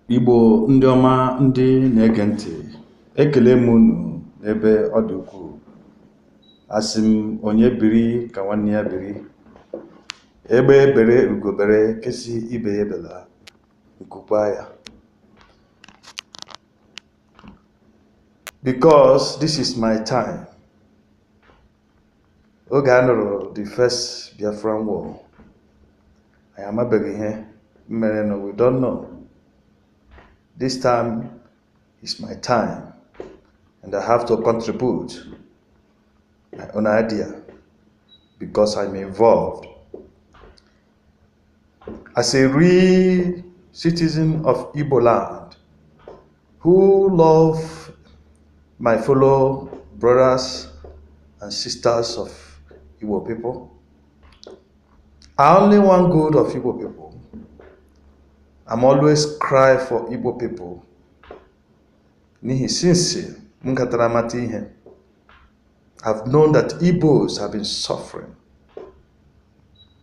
Igbo ndị ọma ndị na-ege ntị, ekele m unu n'ebe ọ dị ukwuu. Asị m onye biri ka nwanne ya biri, egbe bere ugobere kesi ibe ya ebela nkukwa ya. Because this is my time. Oge a nụrụ the first Biafran war, anyị amabeghị ihe mere no, we don't know. This time is my time, and I have to contribute my own idea because I'm involved. As a real citizen of Igbo land who love my fellow brothers and sisters of Igbo people, I only want good of Igbo people. I'm always cry for Igbo people. Nihi since Mungataramati ihe, I've known that Igbos have been suffering.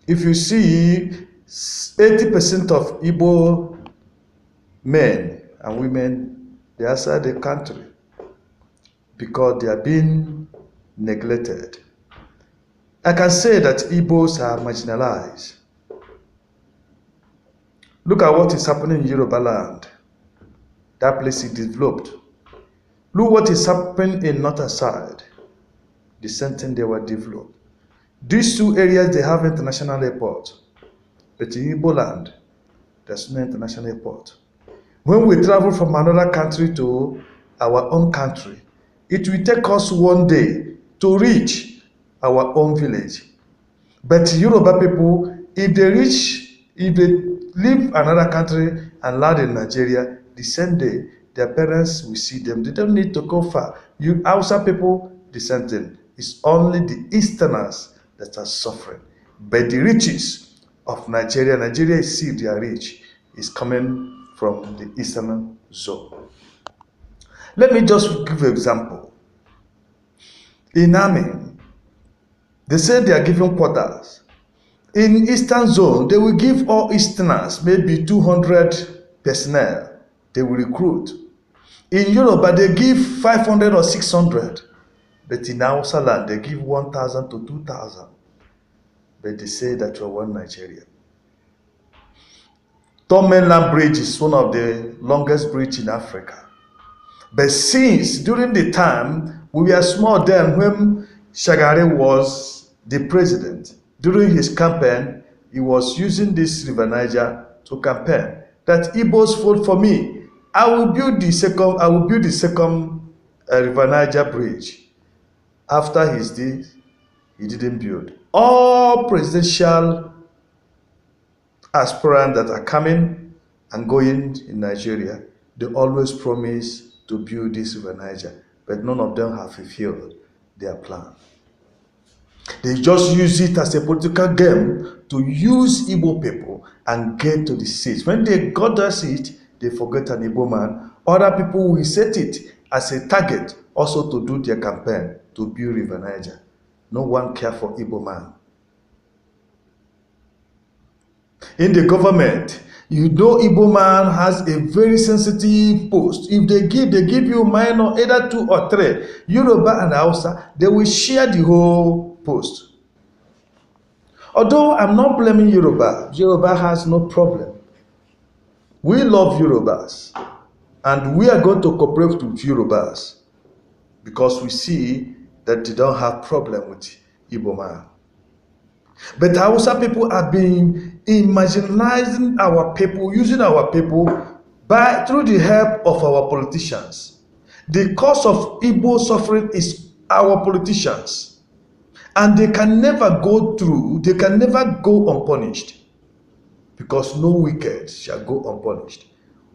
If you see 80% of Igbo men and women, they are outside the country because they are being neglected. I can say that Igbos are marginalized. Look at what is happening in Yoruba land. That place is developed. Look what is happening in Northern side. The same thing, they were developed. These two areas, they have international airport. But in Igbo land, there's no international airport. When we travel from another country to our own country, it will take us one day to reach our own village. But Yoruba people, if they leave another country and land in Nigeria, the same day, their parents will see them. They don't need to go far. You Hausa people, the same thing. It's only the Easterners that are suffering. But the riches of Nigeria, Nigeria is see their rich, is coming from the Eastern zone. Let me just give an example. In army, they say they are giving quotas. In Eastern zone, they will give all Easterners maybe 200 personnel. They will recruit. In Yoruba, they give 500 or 600. But in Hausa land, they give 1,000 to 2,000. But they say that you are one Nigeria. Third Mainland Bridge is one of the longest bridges in Africa. But since during the time, we were small then when Shagari was the president, during his campaign, he was using this River Niger to campaign that Igbos vote for me. I will build the second River Niger bridge. After his deed, he didn't build. All presidential aspirants that are coming and going in Nigeria, they always promise to build this River Niger, but none of them have fulfilled their plan. They just use it as a political game to use Igbo people and get to the seat. When they got that seat, they forget an Igbo man. Other people will set it as a target also to do their campaign to build River Niger. No one cares for Igbo man. In the government, you know Igbo man has a very sensitive post. If they give you minor, either 2 or 3. Yoruba and Hausa, they will share the whole post. Although I'm not blaming Yoruba, Yoruba has no problem. We love Yorubas, and we are going to cooperate with Yorubas because we see that they don't have problem with Igbo man. But Hausa people have been marginalizing our people, using our people through the help of our politicians. The cause of Igbo suffering is our politicians. And they can never go unpunished. Because no wicked shall go unpunished.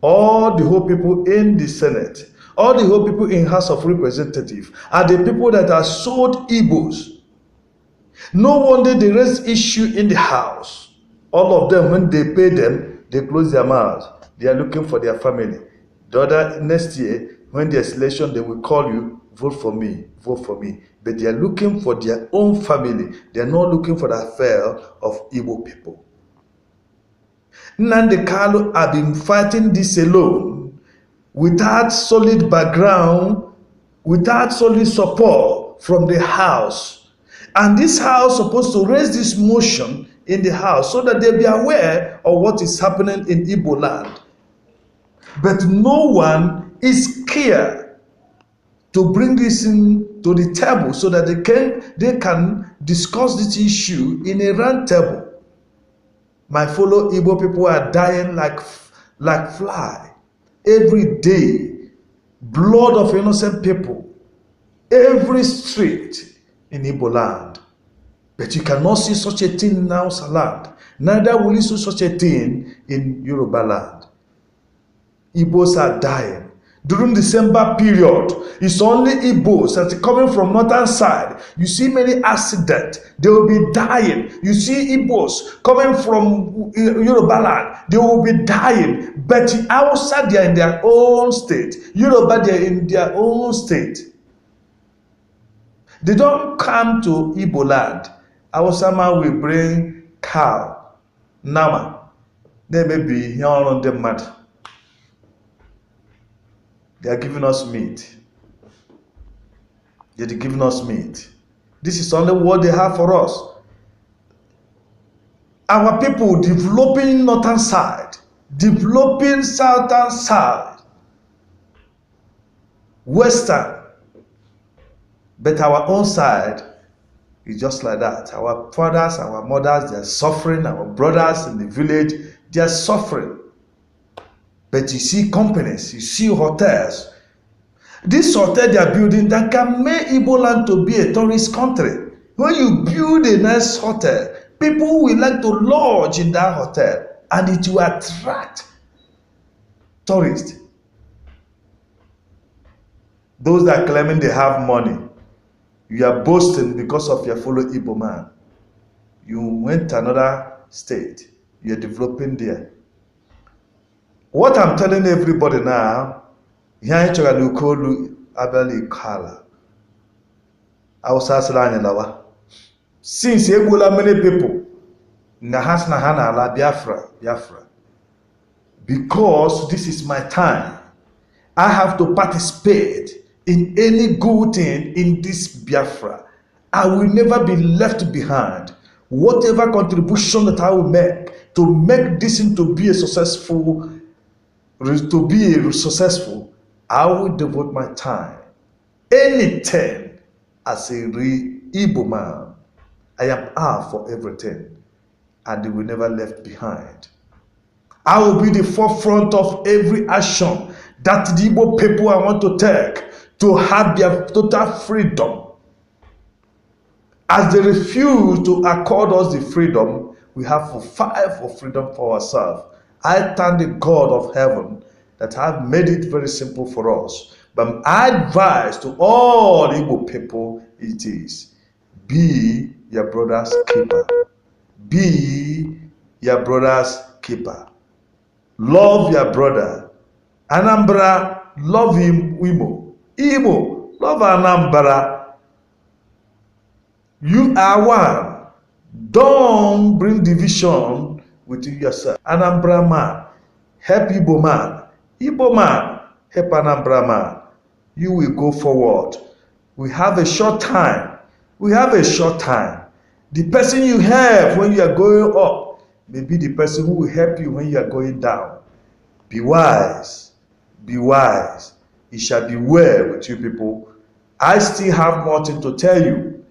All the whole people in the Senate, all the whole people in House of Representatives are the people that are sold Igbos. No wonder they raise issue in the House. All of them, when they pay them, they close their mouths. They are looking for their family. The other next year, when there's election, they will call you, vote for me, vote for me. But they are looking for their own family. They are not looking for the affair of Igbo people. Nnamdi Kanu have been fighting this alone, without solid background, without solid support from the house. And this house supposed to raise this motion in the house so that they be aware of what is happening in Igbo land. But no one is scared to bring this in to the table so that they can discuss this issue in a round table. My fellow Igbo people are dying like fly every day. Blood of innocent people every street in Igbo land. But you cannot see such a thing in Hausa land. Neither will you see such a thing in Yoruba land. Igbos are dying. During December period, it's only Igbos that are coming from northern side. You see many accidents, they will be dying. You see Igbos coming from Yoruba land, they will be dying. But outside, they are in their own state. Yoruba, they are in their own state. They don't come to Igbo land. Awusama will bring cow, nama. They may be here on the mat. They are giving us meat. They are giving us meat. This is only what they have for us. Our people developing northern side, developing southern side, western. But our own side is just like that. Our fathers, our mothers, they are suffering. Our brothers in the village, they are suffering. But you see companies, you see hotels. This hotel they are building that can make Igbo land to be a tourist country. When you build a nice hotel, people will like to lodge in that hotel and it will attract tourists. Those that are claiming they have money, you are boasting because of your fellow Igbo man. You went to another state, you are developing there. What I'm telling everybody now, since Ebola many people, Biafra, because this is my time, I have to participate in any good thing in this Biafra. I will never be left behind. Whatever contribution that I will make to make this into be a successful, I will devote my time. Anything as a real Igbo man, I am out for everything, and they will never left behind. I will be the forefront of every action that the Igbo people I want to take to have their total freedom. As they refuse to accord us the freedom, we have to fight for freedom for ourselves. I thank the God of heaven that have made it very simple for us. But I advise to all Igbo people, it is, be your brother's keeper. Be your brother's keeper. Love your brother. Anambra, love him, Imo. Imo, love Anambra. You are one. Don't bring division within yourself. Anambra man, help Igbo man. Igbo man, help Anambra man. You will go forward. We have a short time. We have a short time. The person you help when you are going up may be the person who will help you when you are going down. Be wise. Be wise. It shall be well with you people. I still have more thing to tell you,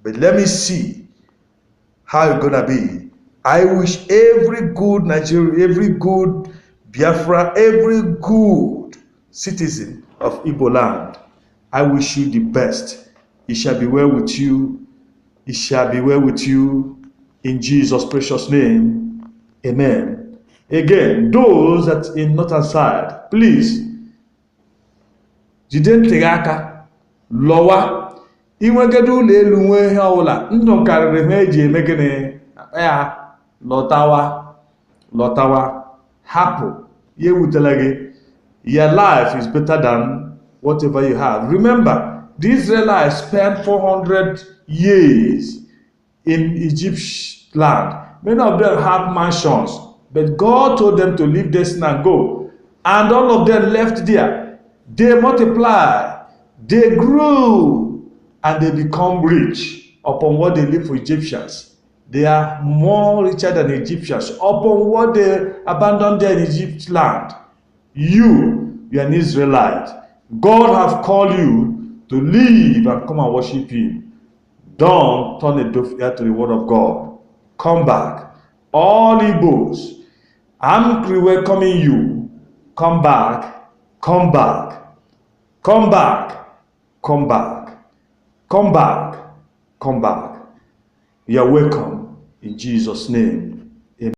but let me see how it's gonna be. I wish every good Nigeria, every good Biafra, every good citizen of Igbo land, I wish you the best. It shall be well with you. It shall be well with you in Jesus' precious name. Amen. Again, those that in northern side, please, jide ntị aka lọwa inwegedu ụlọ elu nwe ihe ọbụla ndụ karịrị ha eji eme gịnị ya lọtawa hapụ ya ewutela gị. Your life is better than whatever you have. Remember, the Israelites spent 400 years in Egypt's land. Many of them have mansions. But God told them to leave their sin and go. And all of them left there. They multiplied, they grew, and they become rich upon what they leave for Egyptians. They are more richer than Egyptians upon what they abandoned there in Egypt land. You are an Israelite. God have called you to leave and come and worship Him. Don't turn a deaf ear to the word of God. Come back. All Igbos, I'm welcoming you. Come back. Come back. Come back. Come back. Come back. Come back. You are welcome in Jesus' name. Amen.